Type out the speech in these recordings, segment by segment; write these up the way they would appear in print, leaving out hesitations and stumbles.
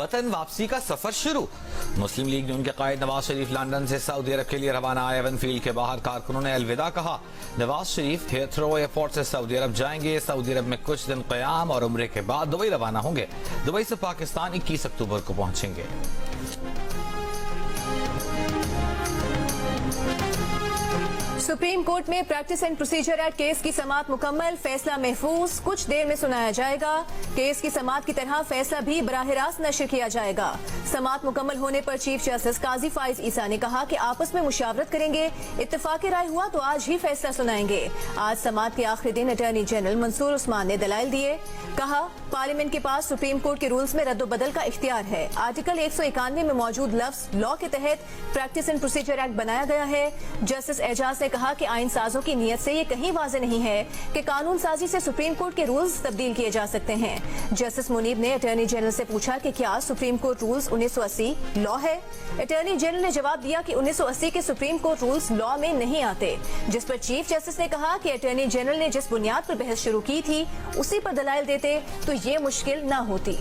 वतन वापसी का सफर शुरू। मुस्लिम लीग ने उनके कायद नवाज शरीफ लंदन से सऊदी अरब के लिए रवाना आए। एवन फील्ड के बाहर कारकुनों ने अलविदा कहा। नवाज शरीफ हीथ्रो एयरपोर्ट से सऊदी अरब जाएंगे। सऊदी अरब में कुछ दिन क़याम और उम्रे के बाद दुबई रवाना होंगे। दुबई से पाकिस्तान 21 अक्टूबर को पहुंचेंगे। सुप्रीम कोर्ट में practice and procedure act case की समाअत मुकम्मल, फैसला महफूज, कुछ देर में सुनाया जाएगा। केस की समाअत की तरह फैसला भी बराह रास्त नशर किया जाएगा। समाअत मुकम्मल होने पर चीफ जस्टिस काजी फाइज ईसा ने कहा कि आपस में मुशावरत करेंगे, इत्तेफाक राय हुआ तो आज ही फैसला सुनाएंगे। आज समाअत के आखिरी दिन अटॉर्नी जनरल मंसूर उस्मान ने दलाइल दिए। कहा, पार्लियामेंट के पास सुप्रीम कोर्ट के रूल्स में रद्दोबदल का इख्तियार है। आर्टिकल 191 में मौजूद लफ्ज लॉ के तहत प्रैक्टिस एंड प्रोसीजर एक्ट बनाया गया है। जस्टिस एजाज ने कहा कि आइन साजों की नीयत से ये कहीं वाज़े नहीं है कि कानून साजी से सुप्रीम कोर्ट के रूल्स तब्दील किए जा सकते हैं। जस्टिस मुनीब ने अटॉर्नी जनरल से पूछा कि क्या सुप्रीम कोर्ट रूल्स 1980 लॉ है। अटॉर्नी जनरल ने जवाब दिया कि 1980 के सुप्रीम कोर्ट रूल्स लॉ में नहीं आते, जिस पर चीफ जस्टिस ने कहा कि अटॉर्नी जनरल ने जिस बुनियाद पर बहस शुरू की थी उसी पर दलाइल देते तो ये मुश्किल न होती।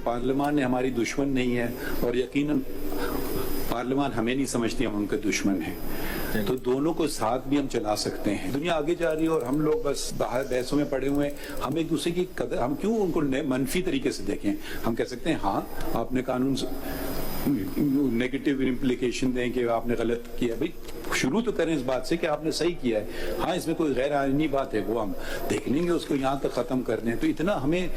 पार्लियामान ने हमारी दुश्मन नहीं है और यकीनन पार्लियामान हमें नहीं समझती हम उनके दुश्मन हैं, तो दोनों को साथ भी हम चला सकते हैं। दुनिया आगे जा रही है और हम लोग बस बाहर बहसों में पड़े हुए हैं। हम एक दूसरे की कदर, हम क्यों उनको मनफी तरीके से देखें। हम कह सकते हैं हाँ आपने कानून नेगेटिव इम्प्लीकेशन दें कि आपने गलत किया। भाई शुरू तो करें इस बात से कि आपने सही किया है। हाँ इसमें कोई गैर आईनी बात है वो हम देख लेंगे, उसको यहाँ तक खत्म कर दें। तो इतना हमें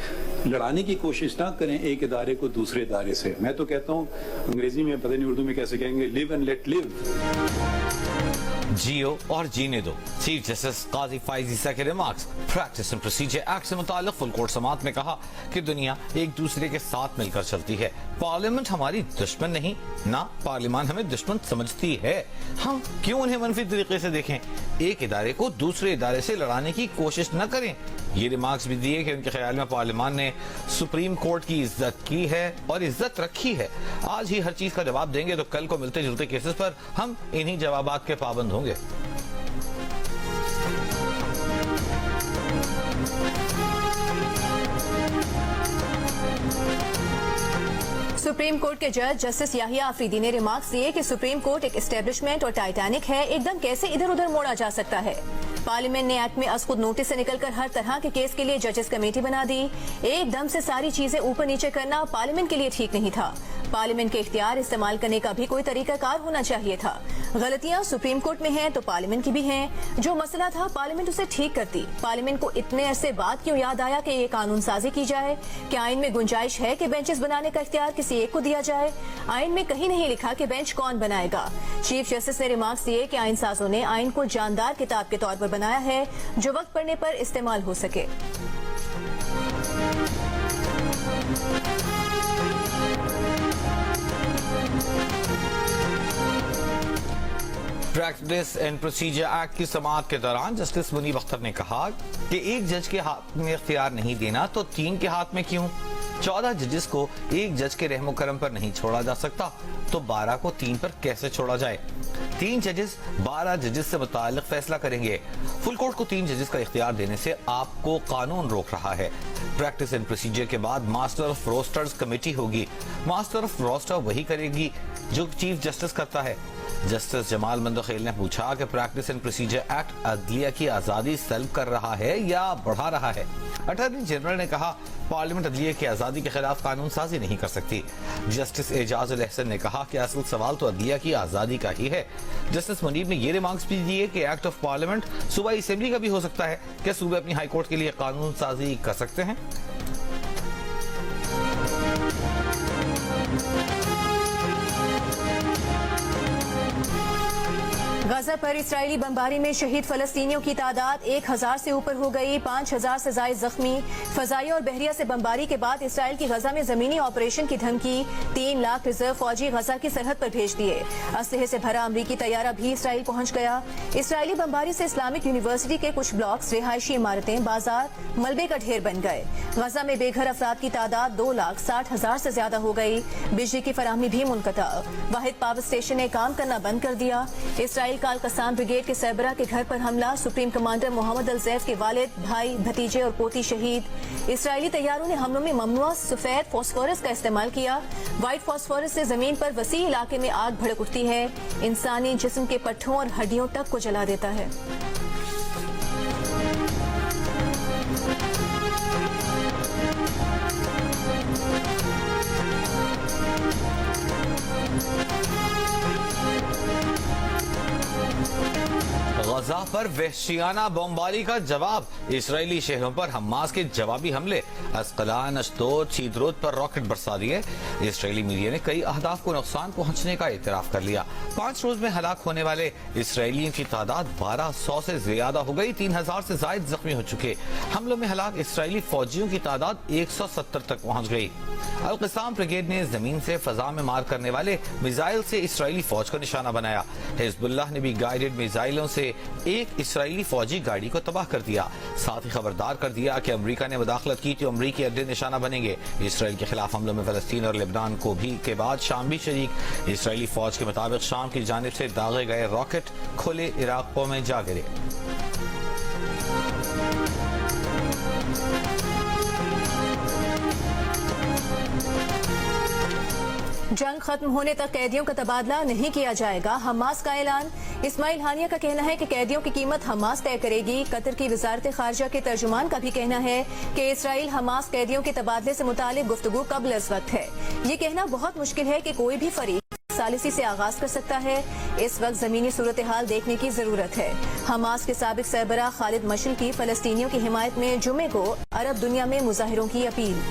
लड़ाने की कोशिश ना करें एक इदारे को दूसरे इदारे से। मैं तो कहता हूँ अंग्रेजी में पता नहीं उर्दू में कैसे कहेंगे, लिव एंड लेट लिव। जियो और जीने दो। चीफ जस्टिस काजी फाइज ईसा के remarks. Practice and procedure act से मुताल्लिक फुल कोर्ट समाअत में कहा कि दुनिया एक दूसरे के साथ मिलकर चलती है। पार्लियामेंट हमारी दुश्मन नहीं, ना पार्लियामान हमें दुश्मन समझती है। हम क्यों उन्हें मनफी तरीके से देखें। एक इदारे को दूसरे इदारे से लड़ाने की कोशिश न करें। ये रिमार्क्स भी दिए कि उनके ख्याल में पार्लियामान ने सुप्रीम कोर्ट की इज्जत की है और इज्जत रखी है। आज ही हर चीज का जवाब देंगे तो कल को मिलते जुलते केसेस पर हम इन्हीं जवाबात के पाबंद होंगे। सुप्रीम कोर्ट के जज जस्टिस याहिया आफरीदी ने रिमार्क्स दिए कि सुप्रीम कोर्ट एक एस्टेब्लिशमेंट और टाइटैनिक है, एकदम कैसे इधर उधर मोड़ा जा सकता है। पार्लियामेंट ने एक्ट में अज खुद नोटिस से निकलकर हर तरह के केस के लिए जजेस कमेटी बना दी। एकदम से सारी चीजें ऊपर नीचे करना पार्लियामेंट के लिए ठीक नहीं था। पार्लियामेंट के इख्तियार इस्तेमाल करने का भी कोई तरीकाकार होना चाहिए था। गलतियां सुप्रीम कोर्ट में हैं तो पार्लियामेंट की भी हैं। जो मसला था पार्लियामेंट उसे ठीक करती। पार्लियामेंट को इतने अरसे बाद क्यों याद आया कि ये कानून साजी की जाए। क्या आइन में गुंजाइश है कि बेंचेस बनाने का इख्तियार किसी एक को दिया जाए। आइन में कहीं नहीं लिखा कि बेंच कौन बनाएगा। चीफ जस्टिस ने रिमार्क्स दिए कि आइन साजों ने आइन को जानदार किताब के तौर पर बनाया है जो वक्त पड़ने पर इस्तेमाल हो सके। प्रैक्टिस एंड प्रोसीजर एक्ट की समाअत के दौरान जस्टिस मुनीब अख्तर ने कहा कि एक जज के हाथ में इख्तियार नहीं देना तो 3 के हाथ में क्यों। 14 जजेस को एक जज के रहमो करम पर नहीं छोड़ा जा सकता तो 12 को 3 पर कैसे छोड़ा जाए। 3 जजेस 12 जजेस से मुताल्लिक फैसला करेंगे। फुल कोर्ट को 3 जजेस का इख्तियार देने से आपको कानून रोक रहा है। प्रैक्टिस एंड प्रोसीजर के बाद मास्टर ऑफ रोस्टर्स कमेटी होगी। मास्टर ऑफ रोस्टर वही करेगी जो चीफ जस्टिस करता है। जस्टिस जमाल मंदखेल ने पूछा कि प्रैक्टिस एंड प्रोसीजर एक्ट अदलिया की आजादी सल्ब कर रहा है या बढ़ा रहा है। अटॉर्नी जनरल ने कहा पार्लियामेंट अदलिया की आजादी के खिलाफ कानून साजी नहीं कर सकती। जस्टिस एजाज उल एहसन ने कहा कि असल सवाल तो अदलिया की आजादी का ही है। जस्टिस मुनीब ने ये रिमार्क्स भी दिए कि एक्ट ऑफ पार्लियामेंट सूबाई असेंबली का भी हो सकता है। क्या सूबे अपनी हाई कोर्ट के लिए कानून साजी कर सकते हैं। गजा पर इसराइली बमबारी में शहीद फलस्तीनियों की तादाद 1000 से ऊपर हो गई। 5000 से ज्यादा जख्मी। फजाई और बहरिया से बमबारी के बाद इसराइल की गजा में जमीनी ऑपरेशन की धमकी। 3 लाख रिजर्व फौजी गजा की सरहद पर भेज दिए। असलहे से भरा अमरीकी तैयारा भी इसराइल पहुंच गया। इसराइली बमबारी से इस्लामिक यूनिवर्सिटी के कुछ ब्लॉक्स, रिहायशी इमारतें, बाजार मलबे का ढेर बन गए। गजा में बेघर अफराद की तादाद 2,60,000 से ज्यादा हो गई। बिजली की फराहमी भी मुनक़ता। वाहिद पावर स्टेशन ने काम करना बंद कर दिया। इसराइल का अल कसाम ब्रिगेड के सरबराह के घर पर हमला। सुप्रीम कमांडर मोहम्मद अल जैफ के वालिद, भाई, भतीजे और पोती शहीद। इसराइली तैयारों ने हमलों में ममनुआ सफेद फास्फोरस का इस्तेमाल किया। व्हाइट फास्फोरस से जमीन पर वसी इलाके में आग भड़क उठती है। इंसानी जिस्म के पट्ठों और हड्डियों तक को जला देता है। गजा पर वहशियाना बमबारी का जवाब। इसराइली शहरों पर हमास के जवाबी हमले। अस्कलान, अशदोद, सीदरोद पर रॉकेट बरसा दिए। इसराइली मीडिया ने कई अहदाफ को नुकसान पहुंचने का इतराफ कर लिया। 5 रोज में हलाक होने वाले इसराइलियों की तादाद 1200 से ज्यादा हो गई। 3000 से ज्यादा जख्मी हो चुके। हमलों में हलाक इसराइली फौजियों की तादाद 170 तक पहुंच गई। अल कसाम ब्रिगेड ने जमीन से फजा में मार करने वाले मिसाइल से इसराइली फौज को निशाना बनाया। हिजबुल्लाह ने भी गाइडेड मिसाइलों से एक इसराइली फौजी गाड़ी को तबाह कर दिया। साथ ही खबरदार कर दिया कि अमेरिका ने मुदाखलत की तो अमेरिकी अड्डे निशाना बनेंगे। इसराइल के खिलाफ हमलों में फलस्तीन और लेबनान को भी के बाद शाम भी शरीक। इसराइली फौज के मुताबिक शाम की जानिब से दागे गए रॉकेट खुले इलाकों में जा गिरे। जंग खत्म होने तक कैदियों का तबादला नहीं किया जाएगा, हमास का ऐलान। इस्माइल हानिया का कहना है कि कैदियों की कीमत हमास तय करेगी। कतर की वजारत खारजा के तर्जुमान का भी कहना है कि इसराइल हमास कैदियों के तबादले से मुतालिक गुफ्तगू कब्ल अज़ वक्त है। ये कहना बहुत मुश्किल है कि कोई भी फरीक सालिसी से आगाज कर सकता है। इस वक्त जमीनी सूरत हाल देखने की जरूरत है। हमास के साबिक सरबराह खालिद मशअल की फलस्तीनियों की हिमायत में जुमे को अरब दुनिया में मुजाहिरों की अपील।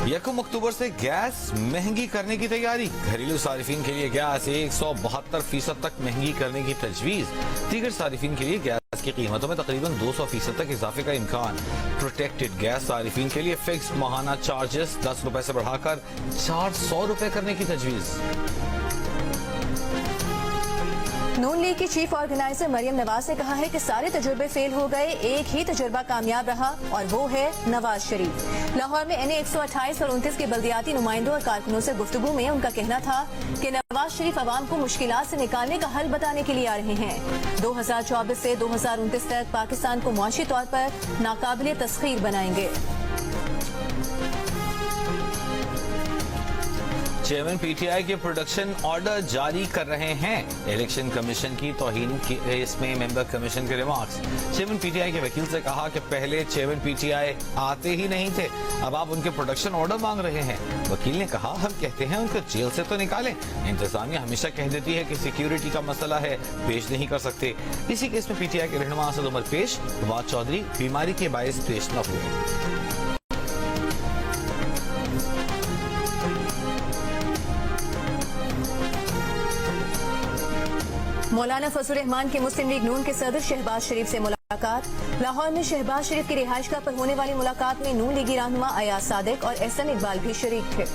यकम अक्टूबर से गैस महंगी करने की तैयारी। घरेलू सारिफिन के लिए गैस 172% तक महंगी करने की तजवीज। दीगर सारिफिन के लिए गैस की कीमतों में तकरीबन 200% तक इजाफे का इम्कान। प्रोटेक्टेड गैस सारिफिन के लिए फिक्स्ड माहाना चार्जेस 10 रुपए से बढ़ाकर 400 रुपए करने की तजवीज। नून लीग की चीफ ऑर्गेनाइजर मरियम नवाज ने कहा है कि सारे तजुर्बे फेल हो गए, एक ही तजुर्बा कामयाब रहा और वो है नवाज शरीफ। लाहौर में NA 128 और 29 के बल्दियाती नुमाइंदों और कारकुनों से गुफ्तगू में उनका कहना था कि नवाज शरीफ अवाम को मुश्किलात से निकालने का हल बताने के लिए आ रहे हैं। 2024 से 2029 तक पाकिस्तान को मुआशी तौर पर नाकाबिले तस्खीर बनाएंगे। चेयरमैन PTI के प्रोडक्शन ऑर्डर जारी कर रहे हैं। इलेक्शन कमीशन की तौहीन केस में मेंबर कमीशन के रिमार्क्स। चेयरमैन PTI के वकील से कहा कि पहले चेयरमैन PTI आते ही नहीं थे, अब आप उनके प्रोडक्शन ऑर्डर मांग रहे हैं। वकील ने कहा हम कहते हैं उनको जेल से तो निकालें, इंतजामिया हमेशा कह देती है कि सिक्योरिटी का मसला है, पेश नहीं कर सकते। इसी केस में PTI के रहनुमा असद उमर पेश, फवाद चौधरी बीमारी के बायस पेश न हुए। मौलाना फजल रहमान के मुस्लिम लीग नून के सदर शहबाज शरीफ से मुलाकात। लाहौर में शहबाज शरीफ की रिहाइशगाह पर होने वाली मुलाकात में नून लीगी रहनुमा अयाज सादिक और एहसन इकबाल भी शरीक थे।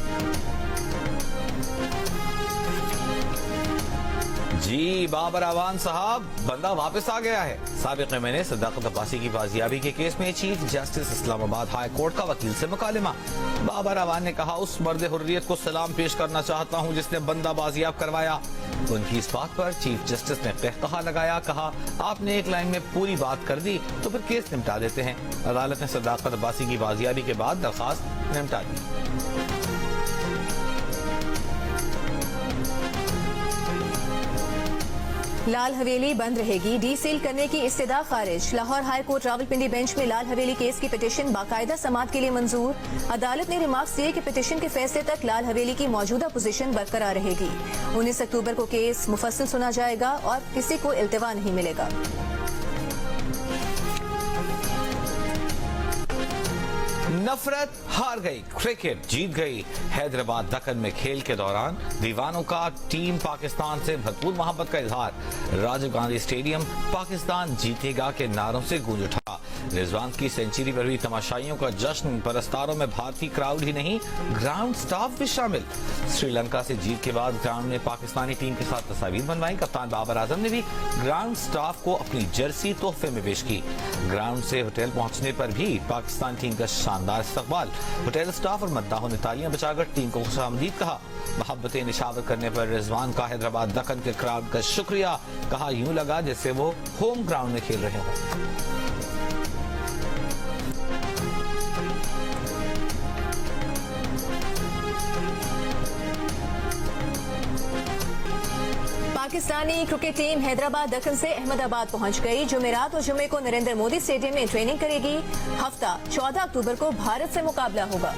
जी बाबर अवान साहब, बंदा वापस आ गया है। साबिक मैंने सदाकत अब्बासी की बाजियाबी के केस में chief justice Islamabad high court का वकील से मुकालिमा। बाबर अवान ने कहा उस मर्द हुर्रियत को सलाम पेश करना चाहता हूँ जिसने बंदा बाजियाब करवाया। उनकी इस बात पर चीफ जस्टिस ने कहकहा लगाया। कहा आपने एक लाइन में पूरी बात कर दी तो फिर केस निपटा देते हैं। अदालत ने सदाकत अब्बासी की बाजियाबी के बाद दरखास्त निपटा दी। लाल हवेली बंद रहेगी, डी सील करने की इस्तदा खारिज। Lahore high court Rawalpindi bench में लाल हवेली केस की पिटीशन बाकायदा समाअत के लिए मंजूर। अदालत ने रिमार्क्स दिए कि पिटीशन के फैसले तक लाल हवेली की मौजूदा पोजीशन बरकरार रहेगी। 19 अक्टूबर को केस मुफस्सल सुना जाएगा और किसी को इल्तिवा नहीं मिलेगा। नफरत हार गई, क्रिकेट जीत गई। हैदराबाद दक्कन में खेल के दौरान दीवानों का टीम पाकिस्तान से भरपूर मोहब्बत का इजहार। राजीव गांधी स्टेडियम पाकिस्तान जीतेगा के नारों से गूंज उठा। रिजवान की सेंचुरी पर हुई तमाशाइयों का जश्न। परस्तारों में भारतीय क्राउड ही नहीं, ग्राउंड स्टाफ भी शामिल। श्रीलंका से जीत के बाद ग्राउंड में पाकिस्तानी टीम के साथ तस्वीर बनवाई। कप्तान बाबर आजम ने भी ग्राउंड स्टाफ को अपनी जर्सी तोहफे में पेश की। ग्राउंड से होटल पहुंचने पर भी पाकिस्तान टीम का शानदार इस्तकबाल। होटल स्टाफ और मद्दाहों ने तालियां बजाकर टीम को खुशामदीद कहा। मोहब्बतें निशावर करने पर रिजवान का हैदराबाद दक्कन के क्राउड का शुक्रिया। कहा, यूं लगा जैसे वो होम ग्राउंड में खेल रहे हों। पाकिस्तानी क्रिकेट टीम हैदराबाद दक्कन से अहमदाबाद पहुंच गई। जुमेरात और जुमे को नरेंद्र मोदी स्टेडियम में ट्रेनिंग करेगी। हफ्ता 14 अक्टूबर को भारत से मुकाबला होगा।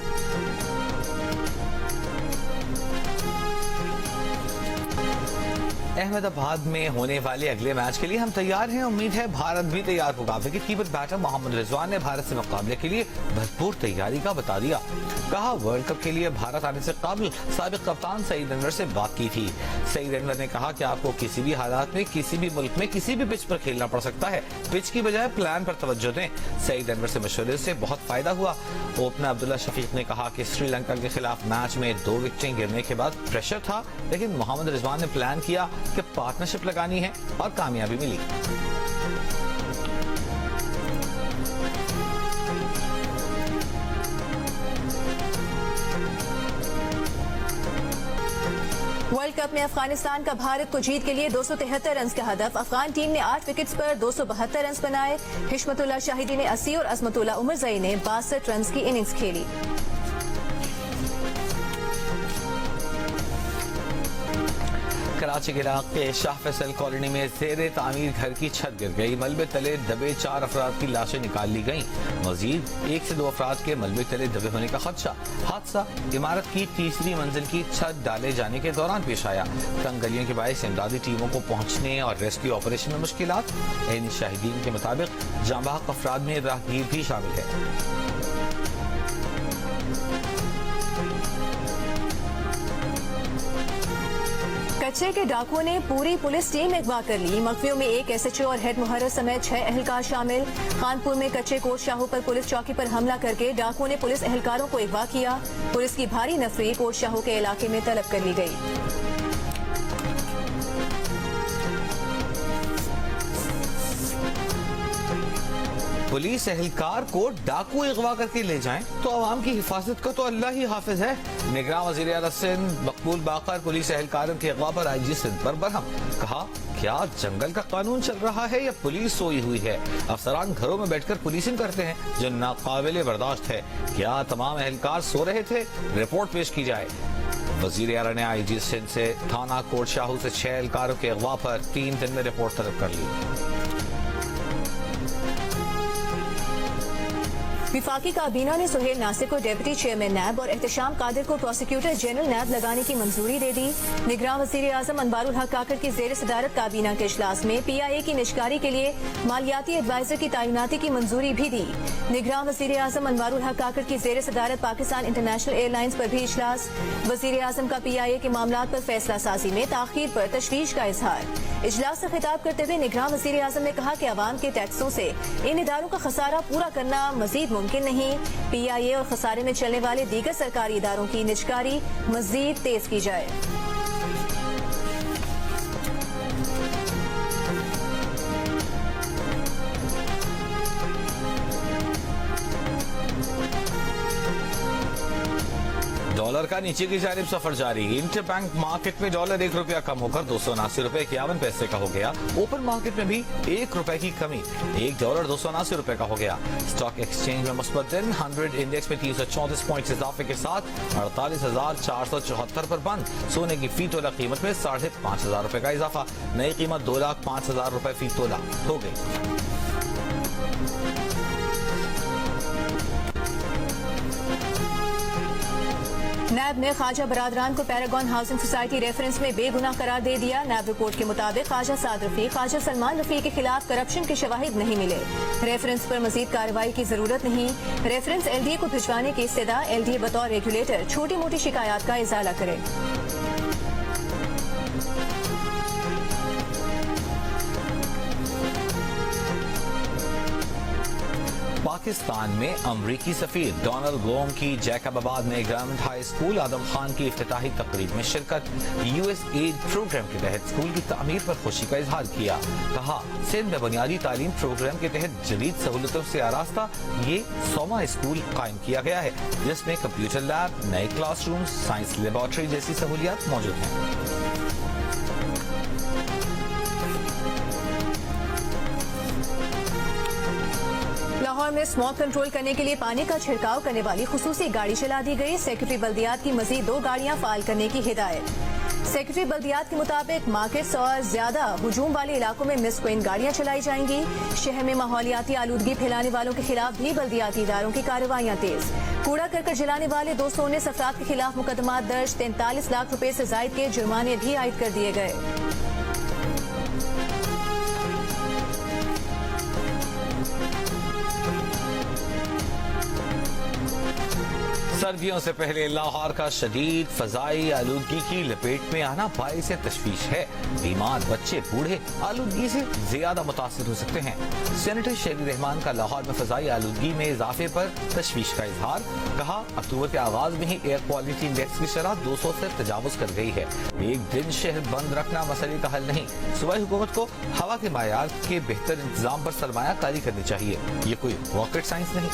अहमदाबाद में होने वाले अगले मैच के लिए हम तैयार हैं। उम्मीद है भारत भी तैयार होगा। Wicket keeper batter Mohammad Rizwan ने भारत से मुकाबले के लिए भरपूर तैयारी का बता दिया। कहा, वर्ल्ड कप के लिए भारत आने से काबिल साबिक कप्तान सईद अनवर से बात की थी। सईद अनवर ने कहा कि आपको किसी भी हालात में, किसी भी मुल्क में, किसी भी पिच पर खेलना पड़ सकता है। पिच की बजाय प्लान पर तवज्जो दें। सईद अनवर से मशवरे से बहुत फायदा हुआ। ओपनर अब्दुल्ला शफीक ने कहा कि श्रीलंका के खिलाफ मैच में 2 विकेटें गिरने के बाद प्रेशर था, लेकिन मोहम्मद रिजवान ने प्लान किया कि पार्टनरशिप लगानी है और कामयाबी मिली। वर्ल्ड कप में अफगानिस्तान का भारत को जीत के लिए 273 रन का हदफ। अफगान टीम ने 8 विकेट्स पर 272 रन बनाए। हिशमतुल्लाह शाहिदी ने 80 और अजमतुल्लाह उमरजई ने 62 रन की इनिंग्स खेली। कराची के इलाके शाह फैसल कॉलोनी में ज़ेरे तामीर घर की छत गिर गई। मलबे तले दबे 4 अफराद की लाशें निकाल ली गईं। मजीद 1 से 2 अफराद के मलबे तले दबे होने का खदशा। हादसा इमारत की 3री मंजिल की छत डाले जाने के दौरान पेश आया। तंग गलियों के बायस इमदादी टीमों को पहुंचने और रेस्क्यू ऑपरेशन में मुश्किलात। इन शाहिदीन के मुताबिक जांबाक अफराद में राहगीर भी शामिल है। कच्चे के डाकुओं ने पूरी पुलिस टीम अगवा कर ली। मकवियों में 1 SHO और हेड मुहर्रिर समेत 6 एहलकार शामिल। खानपुर में कच्चे कोट शाहू पर पुलिस चौकी पर हमला करके डाकुओं ने पुलिस एहलकारों को अगवा किया। पुलिस की भारी नफरी कोट शाहू के इलाके में तलब कर ली गई। पुलिस एहलकार को डाकू अगवा करके ले जाएं तो आवाम की हिफाजत का तो अल्लाह ही हाफिज है। निगरान वज़ीर आला सिंध मकबूल बाकर पुलिस एहलकारों के अगवा पर IG सिंध पर बरहम। कहा, क्या जंगल का कानून चल रहा है या पुलिस सोई हुई है? अफसरान घरों में बैठकर पुलिसिंग करते हैं जो नाकाबिले बर्दाश्त है। क्या तमाम एहलकार सो रहे थे? रिपोर्ट पेश की जाए। वज़ीर आला ने IG सिंध से थाना कोट शाहू से 6 एहलकारों के अगवा पर 3 दिन में रिपोर्ट तलब कर ली। विफाकी काबीना ने सुहेल नासिर को डेप्यूटी चेयरमैन नैब और एहतशाम कादिर को प्रोसिक्यूटर जनरल नैब लगाने की मंजूरी दे दी। निगरान वज़ीर आज़म अनवारुल हक काकड़ की ज़ेर सदारत काबीना के इजलास में PIA की निजकारी के लिए मालियाती एडवाइजर की तैनाती की मंजूरी भी दी। निगरान वज़ीर आज़म अनवारुल हक काकड़ की ज़ेर सदारत पाकिस्तान इंटरनेशनल एयरलाइंस पर भी इजलास। वज़ीर आज़म का PIA के मामलात पर फैसला साजी में ताख़ीर पर तशवीश का इजहार। इजलास से खिताब करते हुए निगरान वज़ीर आज़म ने कहा कि अवाम के टैक्सों से इन इदारों का खसारा पूरा करना मजीद मुमकिन नहीं। PIA और खसारे में चलने वाले दीगर सरकारी इदारों की निजकारी मजीद तेज की जाए। डॉलर का नीचे की जानिब सफर जारी। इंटर बैंक मार्केट में डॉलर 1 रुपया कम होकर 279 रुपए 51 पैसे का हो गया। ओपन मार्केट में भी 1 रुपए की कमी, $1 279 रुपए का हो गया। स्टॉक एक्सचेंज में मुस्बत दिन। 100 इंडेक्स में 334 पॉइंट्स इजाफे के साथ 48,474 पर बंद। सोने की फी तोला कीमत में 5,500 रुपए का इजाफा। नई कीमत 2,05,000 रुपए फी तोला हो गई। नैब ने ख्वाजा बरादरान को पैरागॉन हाउसिंग सोसाइटी रेफरेंस में बेगुनाह करार दे दिया। नैब रिपोर्ट के मुताबिक ख्वाजा साद रफी, ख्वाजा सलमान रफी के खिलाफ करप्शन के शवाहिद नहीं मिले। रेफरेंस पर मजीद कार्रवाई की जरूरत नहीं। रेफरेंस LDA को भिजवाने की इस्तदा LDA बतौर रेगुलेटर छोटी मोटी शिकायत का इजाला करे। पाकिस्तान में अमरीकी सफीर डोनाल्ड ब्लूम की जैकबाबाद में गवर्नमेंट हाई स्कूल आदम खान की इफ्तिताही तकरीब में शिरकत। USAID प्रोग्राम के तहत स्कूल की तामीर पर खुशी का इजहार किया। कहा, सिंध में बुनियादी तालीम प्रोग्राम के तहत जदीद सहूलतों से आरास्ता ये 100वां स्कूल कायम किया गया है, जिसमें कंप्यूटर लैब, नए क्लासरूम, साइंस लेबोरेटरी जैसी सहूलियात मौजूद हैं। लाहौर में स्मॉग कंट्रोल करने के लिए पानी का छिड़काव करने वाली खुसूसी गाड़ी चला दी गई। सेक्रेटरी बल्दियात की मजीद 2 गाड़ियां फाल करने की हिदायत। सेक्रेटरी बल्दियात के मुताबिक मार्केट्स और ज्यादा हुजूम वाले इलाकों में मिस क्वीन गाड़ियां चलाई जाएंगी। शहर में माहौलियाती आलूदगी फैलाने वालों के खिलाफ भी बल्दियाती इदारों की कार्रवाइयां तेज। कूड़ा करकट जलाने वाले 219 अफराद के खिलाफ मुकदमा दर्ज। 43 लाख रुपए से जायद के जुर्माने भी आयद कर दिए गए। सर्दियों से पहले लाहौर का शदीद फजाई आलूदगी की लपेट में आना बाइस तशवीश है। बीमार बच्चे बूढ़े आलूदगी से ज्यादा मुतासिर हो सकते हैं। सेनेटर शेरी रहमान का लाहौर में फजाई आलूदगी में इजाफे पर तशवीश का इजहार। कहा, अक्टूबर के आगाज में ही एयर क्वालिटी इंडेक्स की शरह 200 से तजावुज कर गई है। एक दिन शहर बंद रखना मसले का हल नहीं। सूबाई हुकूमत को हवा के मायार के बेहतर इंतजाम पर सरमायाकारी करनी चाहिए। ये कोई रॉकेट साइंस नहीं।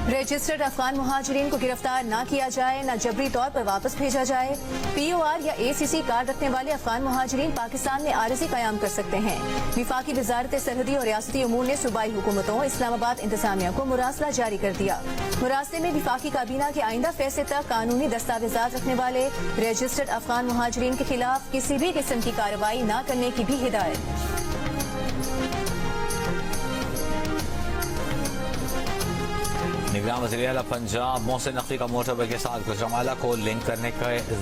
रजिस्टर्ड अफगान मुहाजिरीन को गिरफ्तार न किया जाए, न जबरी तौर पर वापस भेजा जाए। POR या ACC कार्ड रखने वाले अफगान मुहाजिरीन पाकिस्तान में आरजी कयाम कर सकते हैं। विफाकी वजारत सरहदी और रियासती उमूर ने सूबाई हुकूमतों, इस्लामाबाद इंतजामिया को मुरासला जारी कर दिया। मुरासले में विफाकी काबीना के आइंदा फैसले तक कानूनी दस्तावेजात रखने वाले रजिस्टर्ड अफगान मुहाजिरीन के खिलाफ किसी भी किस्म की कार्रवाई न करने की भी हिदायत। निगरान वज़ीर आला पंजाब मोहसिन नकवी का मोटरवे के साथ गुजरांवाला को लिंक करने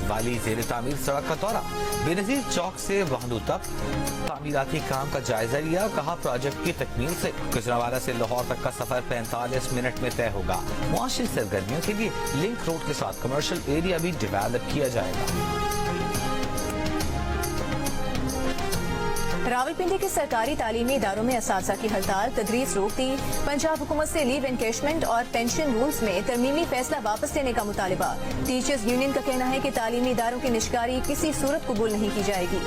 वाली जेर तामीर सड़क का दौरा। बेनजीर चौक से बहदू तक तामीराती काम का जायजा लिया। कहा, प्रोजेक्ट की तकमील से गुजरांवाला से लाहौर तक का सफर 45 मिनट में तय होगा। मुआशी सरगर्मियों के लिए लिंक रोड के साथ कमर्शियल एरिया भी डेवलप किया जाएगा। रावलपिंडी के सरकारी तालीमी इदारों में असातिज़ा की हड़ताल, तदरीस रोक दी। पंजाब हुकूमत से लीव एनकेशमेंट और पेंशन रूल्स में तरमीमी फैसला वापस लेने का मुतालिबा। टीचर्स यूनियन का कहना है कि तालीमी इदारों की निष्कारी किसी सूरत कबूल नहीं की जाएगी।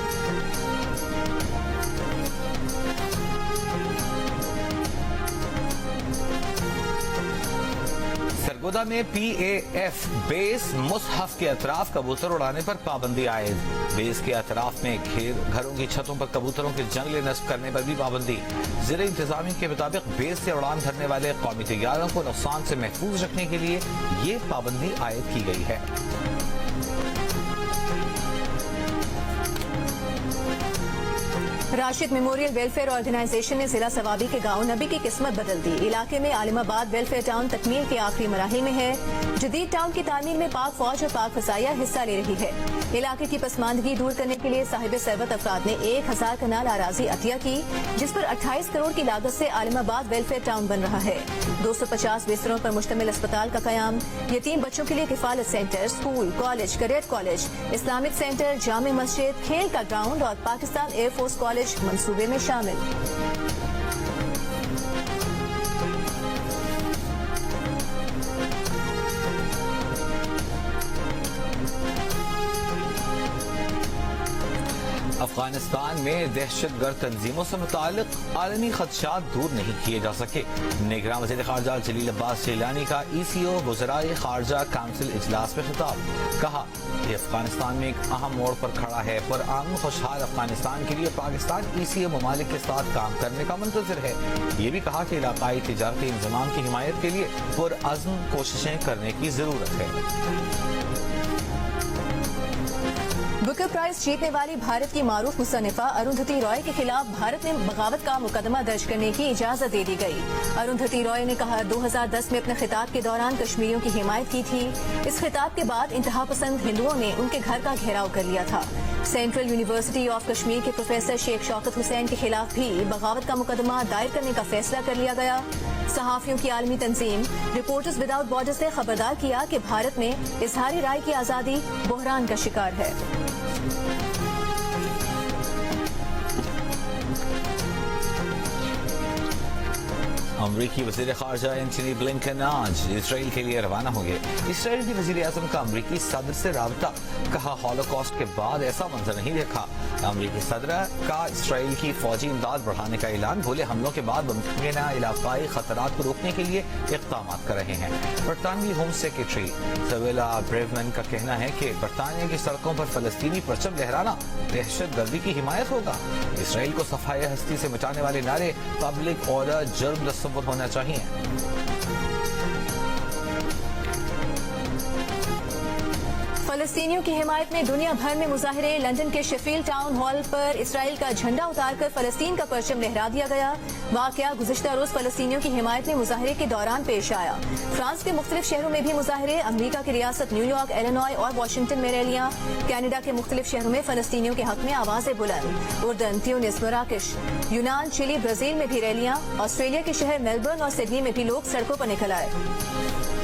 सरगोदा में PAF बेस मुसहफ के अतराफ कबूतर उड़ाने पर पाबंदी आयद। बेस के अतराफ में घरों की छतों पर कबूतरों के जंगले नस्ब करने पर भी पाबंदी। ज़िला इंतजामिया के मुताबिक बेस से उड़ान भरने वाले कौमी तैयारों को नुकसान से महफूज रखने के लिए ये पाबंदी आयद की गई है। राशिद मेमोरियल वेलफेयर ऑर्गेनाइजेशन ने जिला सवाबी के गांव नबी की किस्मत बदल दी। इलाके में आलिमाबाद वेलफेयर टाउन तकमील के आखिरी मराहिल में है। जदीद टाउन की तामीर में पाक फौज और पाक फसाया हिस्सा ले रही है। इलाके की पसमानदगी दूर करने के लिए साहिब सरबत अफराद ने 1000 कनाल आराजी अतिया की, जिस पर 28 करोड़ की लागत से आलिमाबाद वेलफेयर टाउन बन रहा है। 250 बिस्तरों पर मुश्तमिल अस्पताल का कयाम, यतीम बच्चों के लिए किफालत centre, school, college, cadet college, Islamic centre, जामे मस्जिद, खेल का ग्राउंड और पाकिस्तान एयरफोर्स कॉलेज मंसूबे में शामिल। अफगानिस्तान में दहशतगर्द तंजीमों से मुतालिक आलमी खदशात दूर नहीं किए जा सके। निगरान वज़ीर ख़ारजा जलील अब्बास जिलानी का ECO वज़राए ख़ारजा काउंसिल इजलास में खिताब। कहा कि अफगानिस्तान में एक अहम मोड़ पर खड़ा है। पुरअमन खुशहाल अफगानिस्तान के लिए पाकिस्तान ECO ममालिक के साथ काम करने का मुंतज़िर है। ये भी कहा कि इलाकाई तिजारती इंज़माम की हिमायत के लिए पुरअज़्म कोशिशें करने की ज़रूरत है। बुकर प्राइज जीतने वाली भारत की मारूफ मुसन्निफा अरुंधति रॉय के खिलाफ भारत में बगावत का मुकदमा दर्ज करने की इजाजत दे दी गई। अरुंधति रॉय ने कहा 2010 में अपने खिताब के दौरान कश्मीरियों की हिमायत की थी। इस खिताब के बाद इंतहा पसंद हिंदुओं ने उनके घर का घेराव कर लिया था। सेंट्रल यूनिवर्सिटी ऑफ कश्मीर के प्रोफेसर शेख शौकत हुसैन के खिलाफ भी बगावत का मुकदमा दायर करने का फैसला कर लिया गया। सहाफियों की आलमी तंजीम रिपोर्टर्स विदाउट बॉर्डर्स ने खबरदार किया कि भारत में इजहारी राय की आजादी बहरान का शिकार है। अमरीकी वज़ीर ख़ारजा एंटनी ब्लिंकन आज इसराइल के लिए रवाना हो गए। इसराइल के वज़ीर आज़म का अमरीकी सदर से राबता, कहा हॉलोकॉस्ट के बाद ऐसा मंजर नहीं देखा। अमरीकी सदर का इसराइल की फौजी इमदाद बढ़ाने का ऐलान, बोले हमलों के बाद मुमकिन इलाकाई खतरात को रोकने के लिए इक़दाम कर रहे हैं। बरतानवी होम सेक्रेटरी सवेला ब्रेवमैन का कहना है कि बरतानिया की सड़कों पर फलस्तीनी परचम लहराना दहशत गर्दी की हिमायत होगा। इसराइल को सफाई हस्ती से मिटाने वाले नारे पब्लिक ऑर्डर जुर्म तस्व्वुर होना चाहिए। फलस्तीनियों की हिमायत में दुनिया भर में मुजाहिरे। लंदन के शेफील्ड टाउन हॉल पर इसराइल का झंडा उतारकर फलस्तीन का परचम लहरा दिया गया। वाकया गुज़िश्ता रोज फलस्तीनियों की हिमायत में मुजाहिरे के दौरान पेश आया। फ्रांस के मुख्तलिफ शहरों में भी मुजाहिरे, अमरीका की रियासत न्यूयॉर्क, इलिनॉय और वाशिंगटन में रैलियां, कनाडा के मुख्तलिफ शहरों में फलस्तीनियों के हक में आवाजें बुलंद। उर्दन, ट्यूनिस, मराकश, यूनान, चिली, ब्राजील में भी रैलियां। ऑस्ट्रेलिया के शहर मेलबर्न और सिडनी में भी लोग सड़कों पर निकल आए।